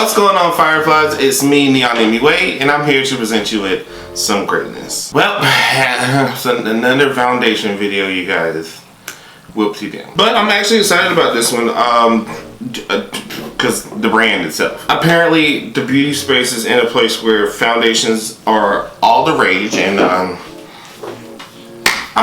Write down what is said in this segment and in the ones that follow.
What's going on, Fireflies? It's me, Wade, and I'm here to present you with some greatness. Well, it's another foundation video, you guys. Whoopsie down. But I'm actually excited about this one because the brand itself. Apparently, the beauty space is in a place where foundations are all the rage, and I'm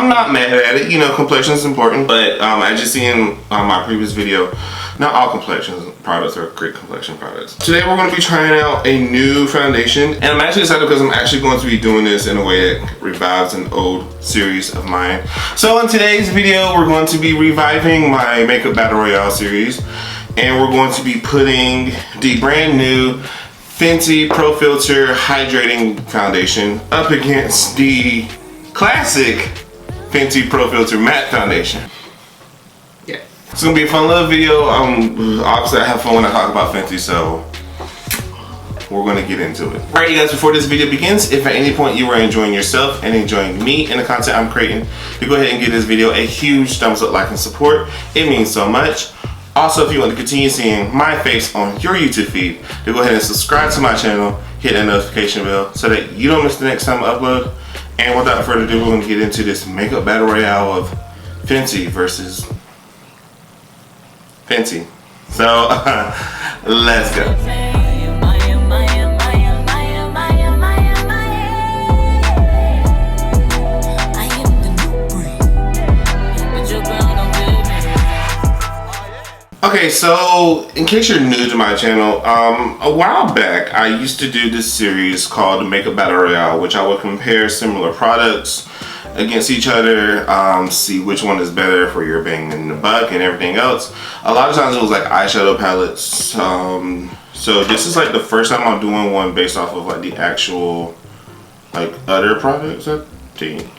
not mad at it. You know, complexion is important, but as you see in my previous video, not all complexion products are great complexion products. Today we're going to be trying out a new foundation, and I'm actually excited because I'm actually going to be doing this in a way that revives an old series of mine. So in today's video, we're going to be reviving my Makeup Battle Royale series, and we're going to be putting the brand new Fenty Pro Filt'r Hydrating Foundation up against the classic Fenty Pro Filt'r Matte Foundation. Yeah. It's gonna be a fun little video. Obviously I have fun when I talk about Fenty, so we're gonna get into it. Alright, you guys, before this video begins, if at any point you are enjoying yourself and enjoying me and the content I'm creating, you go ahead and give this video a huge thumbs up, like, and support. It means so much. Also, if you want to continue seeing my face on your YouTube feed, then go ahead and subscribe to my channel, hit that notification bell so that you don't miss the next time I upload. And without further ado, we're going to get into this Makeup Battle Royale of Fenty versus Fenty. So, let's go. Okay, so in case you're new to my channel, a while back I used to do this series called the Makeup Battle Royale, which I would compare similar products against each other, see which one is better for your bang in the buck and everything else. A lot of times it was like eyeshadow palettes. So this is like the first time I'm doing one based off of like the actual like other products, I think.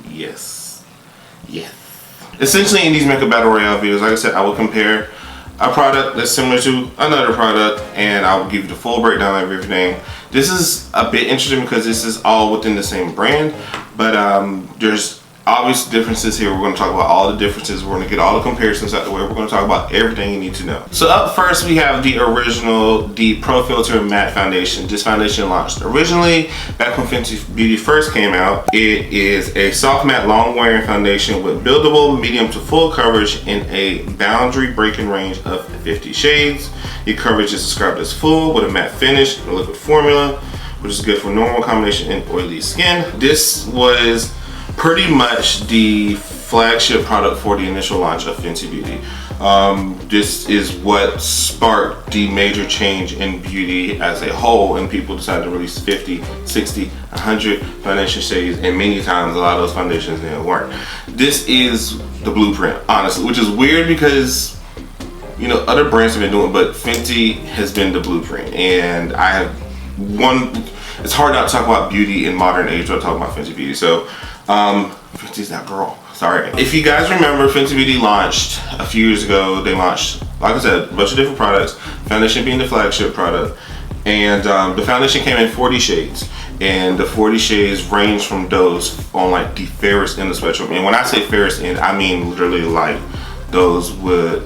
Yes. Yes. Essentially, in these Makeup Battle Royale videos, like I said, I will compare a product that's similar to another product, and I will give you the full breakdown of everything. This is a bit interesting because this is all within the same brand, but there's obvious differences here. We're going to talk about all the differences. We're going to get all the comparisons out the way. We're going to talk about everything you need to know. So up first, we have the original, the Pro Filt'r Matte Foundation. This foundation launched originally back when Fenty Beauty first came out. It is a soft matte long wearing foundation with buildable medium to full coverage in a boundary breaking range of 50 shades. The coverage is described as full with a matte finish and a liquid formula, which is good for normal combination and oily skin. This was pretty much the flagship product for the initial launch of Fenty Beauty. This is what sparked the major change in beauty as a whole, and people decided to release 50, 60, 100 foundation shades, and many times a lot of those foundations didn't work. This is the blueprint, honestly, which is weird because, you know, other brands have been doing it, but Fenty has been the blueprint, and I have it's hard not to talk about beauty in modern age when I talk about Fenty Beauty. So Fenty's that girl. Sorry. If you guys remember, Fenty Beauty launched a few years ago. They launched, like I said, a bunch of different products. Foundation being the flagship product, and the foundation came in 40 shades, and the 40 shades range from those on like the fairest end of the spectrum. And when I say fairest end, I mean literally like those with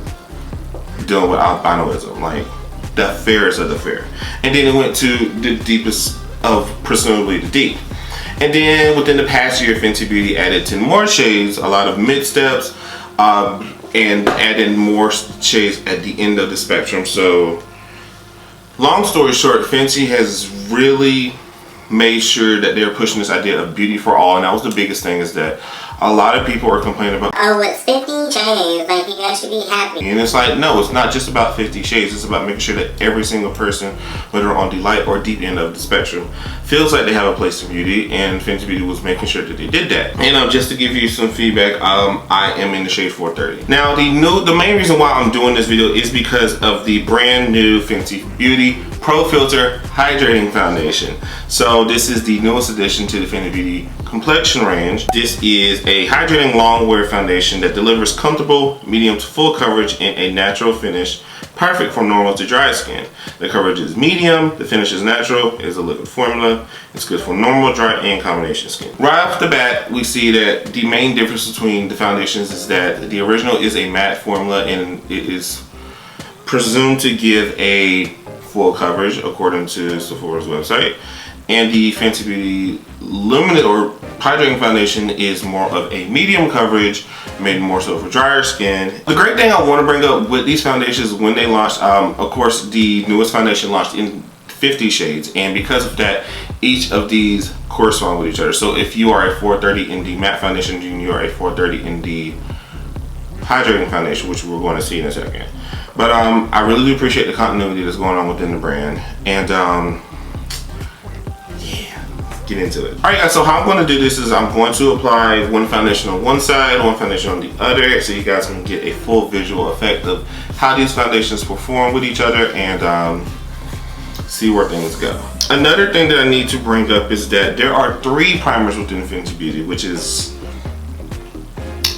dealing with albinism, like the fairest of the fair. And then it went to the deepest of presumably the deep. And then within the past year, Fenty Beauty added 10 more shades, a lot of mid steps, and added more shades at the end of the spectrum. So long story short, Fenty has really made sure that they're pushing this idea of beauty for all, and that was the biggest thing, is that a lot of people are complaining about, oh, it's 50 shades, like you guys should be happy. And it's like, no, it's not just about 50 shades. It's about making sure that every single person, whether on the light or deep end of the spectrum, feels like they have a place in beauty, and Fenty Beauty was making sure that they did that. And just to give you some feedback, I am in the shade 430. Now, the main reason why I'm doing this video is because of the brand new Fenty Beauty Pro Filt'r Hydrating Foundation. So this is the newest addition to the Fenty Beauty complexion range. This is a hydrating long wear foundation that delivers comfortable medium to full coverage in a natural finish, perfect for normal to dry skin. The coverage is medium, the finish is natural, it is a liquid formula, it's good for normal, dry, and combination skin. Right off the bat, we see that the main difference between the foundations is that the original is a matte formula, and it is presumed to give a full coverage according to Sephora's website. And the Fenty Beauty Luminous or Hydrating Foundation is more of a medium coverage, made more so for drier skin. The great thing I want to bring up with these foundations, when they launched, of course, the newest foundation launched in 50 shades, and because of that, each of these correspond with each other. So if you are a 430 in the matte foundation, then you are a 430 in the hydrating foundation, which we're going to see in a second. But I really do appreciate the continuity that's going on within the brand, and get into it. Alright guys, so how I'm going to do this is I'm going to apply one foundation on one side, one foundation on the other, so you guys can get a full visual effect of how these foundations perform with each other and see where things go. Another thing that I need to bring up is that there are 3 primers within Fenty Beauty, which is,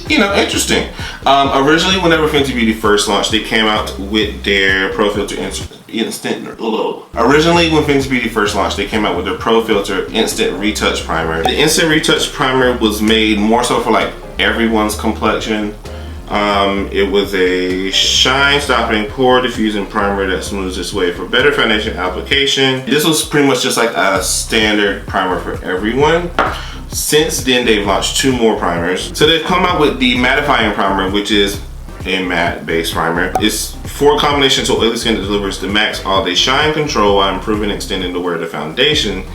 you know, interesting. Originally, whenever Fenty Beauty first launched, they came out with their Pro Filt'r Instant. Originally, when Fenty Beauty first launched, they came out with their Pro Filt'r Instant Retouch Primer. The Instant Retouch Primer was made more so for like everyone's complexion. It was a shine stopping, pore diffusing primer that smooths its way for better foundation application. This was pretty much just like a standard primer for everyone. Since then, they've launched 2 more primers. So they've come out with the Mattifying primer, which is a matte based primer. It's for combination to oily skin that delivers the max all day shine control while improving and extending the wear of the foundation.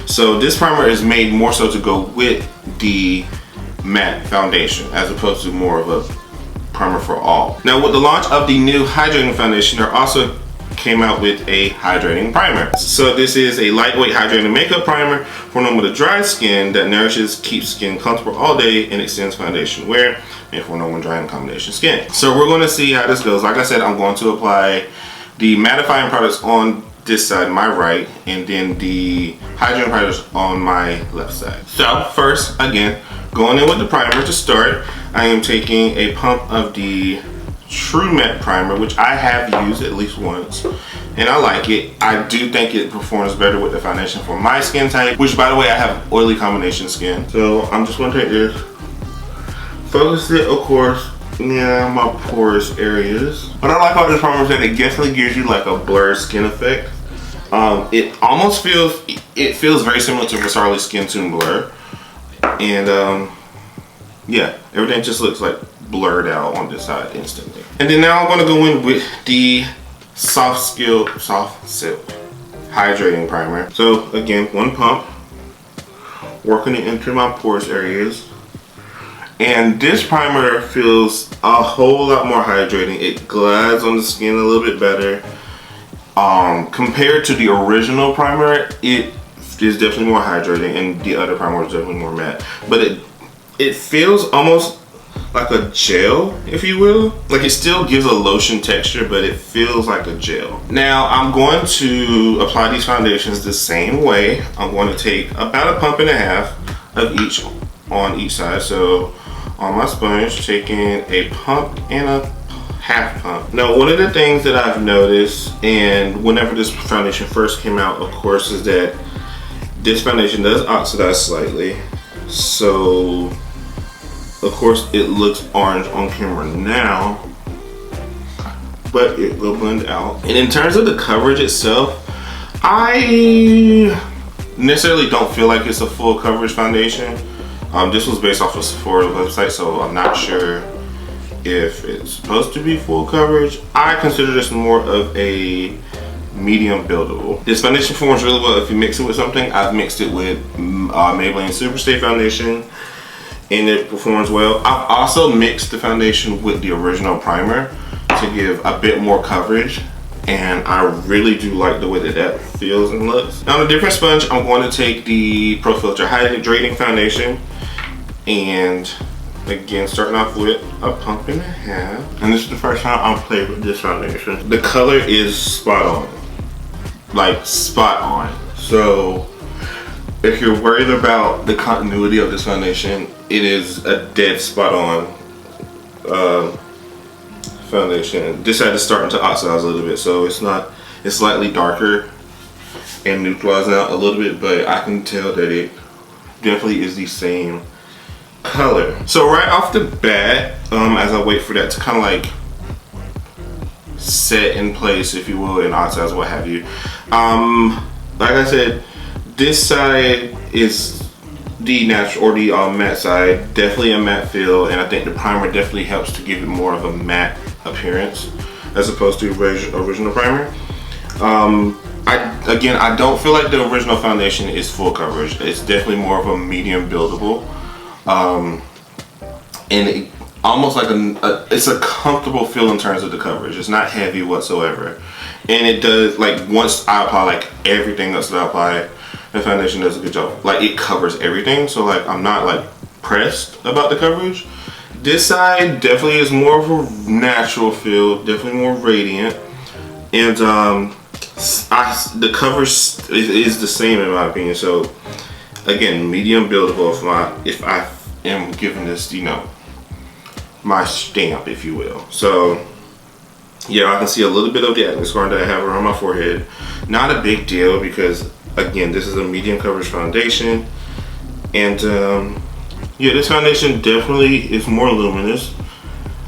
So this primer is made more so to go with the matte foundation as opposed to more of a primer for all. Now with the launch of the new hydrating foundation, there also came out with a hydrating primer. So this is a lightweight hydrating makeup primer for normal to dry skin that nourishes, keeps skin comfortable all day, and extends foundation wear, and for normal dry and combination skin. So we're going to see how this goes. Like I said, I'm going to apply the mattifying products on this side, my right, and then the hydrating products on my left side. So first, again, going in with the primer to start, I am taking a pump of the True Matte Primer, which I have used at least once, and I like it. I do think it performs better with the foundation for my skin type, which by the way, I have oily combination skin. So I'm just going to take this, focus it, of course, near my porous areas. What I like about this primer is that it definitely gives you like a blurred skin effect. It almost feels, it feels very similar to Versailles Skin Tune Blur, and yeah, everything just looks like blurred out on this side instantly. And then now I'm going to go in with the Soft Silk Hydrating Primer. So again, one pump, working it into my porous areas. And this primer feels a whole lot more hydrating. It glides on the skin a little bit better. Compared to the original primer, it is definitely more hydrating, and the other primer is definitely more matte. But it feels almost like a gel, if you will. Like it still gives a lotion texture, but it feels like a gel. Now I'm going to apply these foundations the same way. I'm going to take about 1.5 pumps of each on each side. So on my sponge, taking a pump and a half pump. Now one of the things that I've noticed, and whenever this foundation first came out, of course, is that this foundation does oxidize slightly. So of course it looks orange on camera now, but it will blend out. And in terms of the coverage itself, I necessarily don't feel like it's a full coverage foundation. This was based off of Sephora's website, so I'm not sure if it's supposed to be full coverage. I consider this more of a medium buildable. This foundation performs really well if you mix it with something. I've mixed it with Maybelline Superstay foundation, and it performs well. I've also mixed the foundation with the original primer to give a bit more coverage, and I really do like the way that feels and looks. Now on a different sponge, I'm going to take the Pro Filt'r Hydrating Foundation, and again, starting off with 1.5 pumps. And this is the first time I've played with this foundation. The color is spot on. Like spot on. So if you're worried about the continuity of this foundation, it is a dead spot on foundation. This side is starting to oxidize a little bit, so it's slightly darker and neutralizing out a little bit, but I can tell that it definitely is the same color. So right off the bat, as I wait for that to kind of like set in place, if you will, in oxides, what have you. Like I said, this side is the natural or the matte side, definitely a matte feel, and I think the primer definitely helps to give it more of a matte appearance as opposed to original primer. I don't feel like the original foundation is full coverage. It's definitely more of a medium buildable, and it, almost like it's a comfortable feel in terms of the coverage. It's not heavy whatsoever, and it does, like, once I apply like everything else that I apply, the foundation does a good job. Like, it covers everything, so like I'm not like pressed about the coverage. This side definitely is more of a natural feel, definitely more radiant, and the coverage is the same in my opinion. So again, medium buildable if I am giving this, you know, my stamp, if you will. So yeah, I can see a little bit of the acne scar that I have around my forehead. Not a big deal because, again, this is a medium coverage foundation, and yeah, this foundation definitely is more luminous.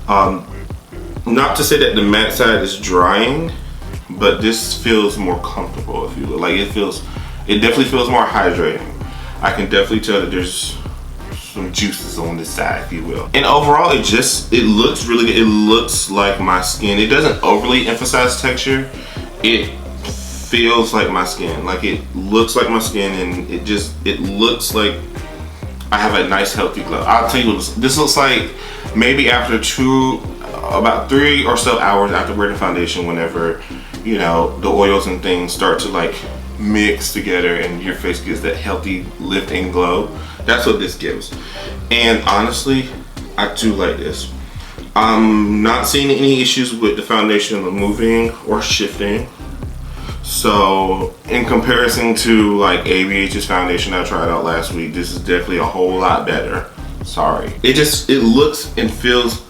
Not to say that the matte side is drying, but this feels more comfortable, if you will. Like, it definitely feels more hydrating. I can definitely tell that there's some juices on this side, if you will. And overall, it looks really good. It looks like my skin. It doesn't overly emphasize texture. It feels like my skin. Like, it looks like my skin, and it looks like I have a nice healthy glow. I'll tell you what this looks like maybe after about 3 or so hours after wearing the foundation, whenever, you know, the oils and things start to like mix together and your face gets that healthy lift and glow. That's what this gives. And honestly, I do like this. I'm not seeing any issues with the foundation moving or shifting. So in comparison to like ABH's foundation I tried out last week, this is definitely a whole lot better. Sorry. It looks and feels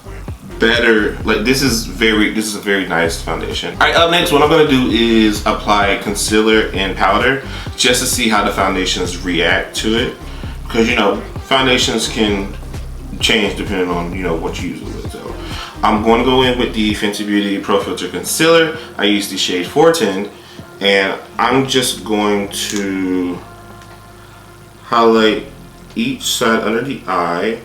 better. Like, this is a very nice foundation. All right, up next, what I'm gonna do is apply concealer and powder just to see how the foundations react to it, because, you know, foundations can change depending on, you know, what you use it with. So I'm going to go in with the Fenty Beauty Pro Filt'r concealer. I use the shade 410, and I'm just going to highlight each side under the eye.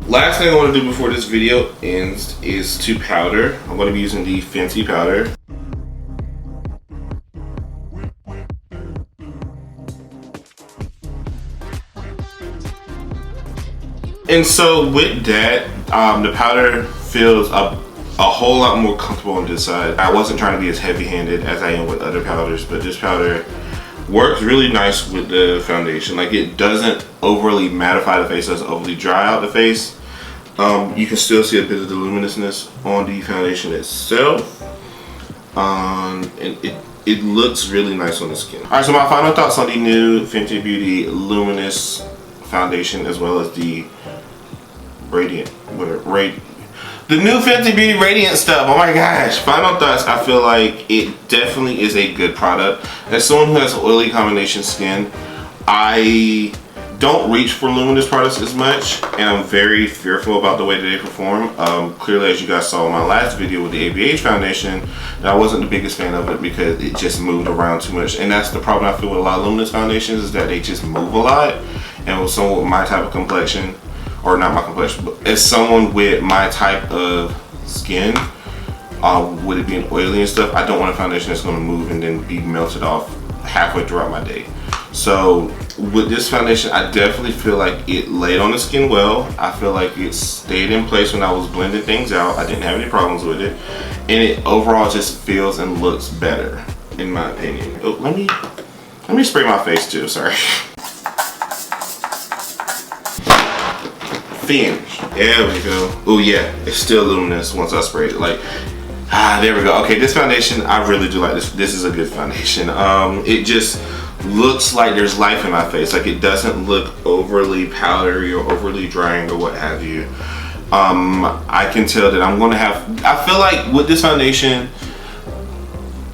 Last thing I want to do before this video ends is to powder. I'm going to be using the Fenty powder. And so with that, the powder feels a whole lot more comfortable on this side. I wasn't trying to be as heavy-handed as I am with other powders, but this powder works really nice with the foundation. Like, it doesn't overly mattify the face, doesn't overly dry out the face. You can still see a bit of the luminousness on the foundation itself, and it looks really nice on the skin. All right, so my final thoughts on the new Fenty Beauty Luminous Foundation, as well as the the new Fenty Beauty Radiant stuff. Oh my gosh. Final thoughts, I feel like it definitely is a good product. As someone who has oily combination skin, I don't reach for luminous products as much, and I'm very fearful about the way that they perform. Clearly, as you guys saw in my last video with the ABH foundation, that I wasn't the biggest fan of it because it just moved around too much. And that's the problem I feel with a lot of luminous foundations, is that they just move a lot. And with someone with my type of complexion, or not my complexion, but as someone with my type of skin, with it being oily and stuff, I don't want a foundation that's going to move and then be melted off halfway throughout my day. So with this foundation, I definitely feel like it laid on the skin well. I feel like it stayed in place when I was blending things out. I didn't have any problems with it, and it overall just feels and looks better, in my opinion. Oh, let me spray my face too. Sorry. Finish. There we go. Oh yeah, it's still luminous once I sprayed it. Like, there we go. Okay, this foundation, I really do like this. This is a good foundation. It just looks like there's life in my face. Like, it doesn't look overly powdery or overly drying or what have you. I can tell that I'm gonna have, I feel like with this foundation,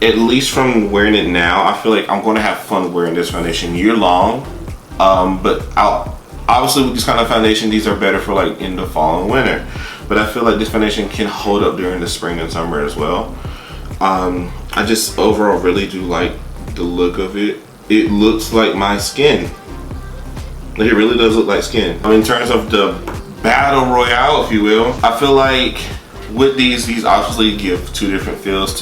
at least from wearing it now, I feel like I'm gonna have fun wearing this foundation year long. But obviously with this kind of foundation, these are better for like in the fall and winter. But I feel like this foundation can hold up during the spring and summer as well. I just overall really do like the look of it. It looks like my skin. Like, it really does look like skin. In terms of the battle royale, if you will, I feel like with these obviously give two different feels.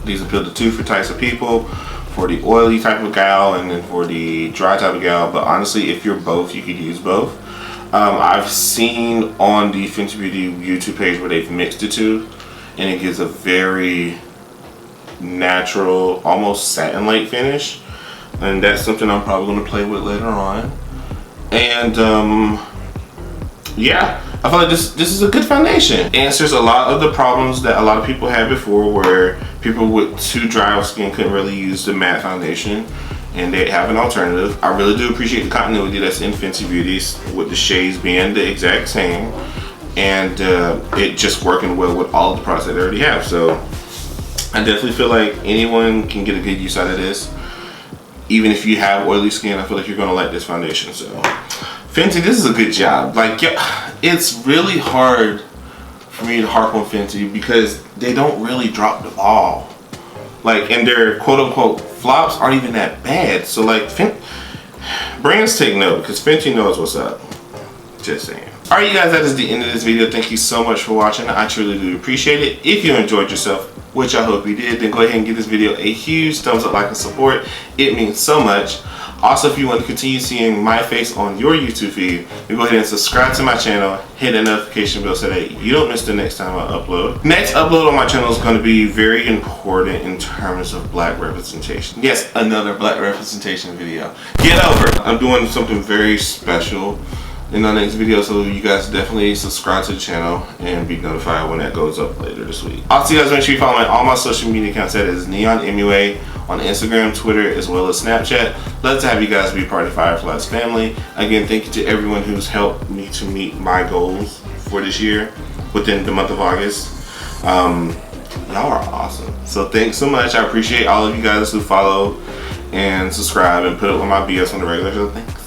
These appeal to two different types of people. For the oily type of gal and then for the dry type of gal. But honestly, if you're both, you could use both. I've seen on the Fenty Beauty YouTube page where they've mixed the two, and it gives a very natural, almost satin-like finish, and that's something I'm probably going to play with later on. And yeah, I feel like this is a good foundation. It answers a lot of the problems that a lot of people had before, where people with too dry of skin couldn't really use the matte foundation, and they have an alternative. I really do appreciate the continuity that's in Fenty Beauties, with the shades being the exact same, and it just working well with all of the products that they already have. So I definitely feel like anyone can get a good use out of this. Even if you have oily skin, I feel like you're gonna like this foundation. So Fenty, this is a good job. Like, yeah, it's really hard for me to harp on Fenty because they don't really drop the ball. Like, and their quote unquote flops aren't even that bad. So like, brands take note, because Fenty knows what's up. Just saying. Alright, you guys, that is the end of this video. Thank you so much for watching. I truly do appreciate it. If you enjoyed yourself, which I hope you did, then go ahead and give this video a huge thumbs up, like, and support. It means so much. Also, if you want to continue seeing my face on your YouTube feed, then go ahead and subscribe to my channel, hit the notification bell so that you don't miss the next time I upload. Next upload on my channel is going to be very important in terms of black representation. Yes, another black representation video. Get over it. I'm doing something very special in our next video, so you guys definitely subscribe to the channel and be notified when that goes up later this week. Also, you guys, make sure you follow me on all my social media accounts. That is Neon MUA on Instagram, Twitter, as well as Snapchat. Love to have you guys be part of the Fireflies family. Again, thank you to everyone who's helped me to meet my goals for this year within the month of August. Y'all are awesome. So thanks so much. I appreciate all of you guys who follow and subscribe and put up with my BS on the regular. So thanks.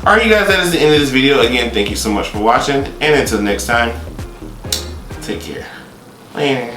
Alright, you guys, that is the end of this video. Again, thank you so much for watching, and until next time, take care. Later.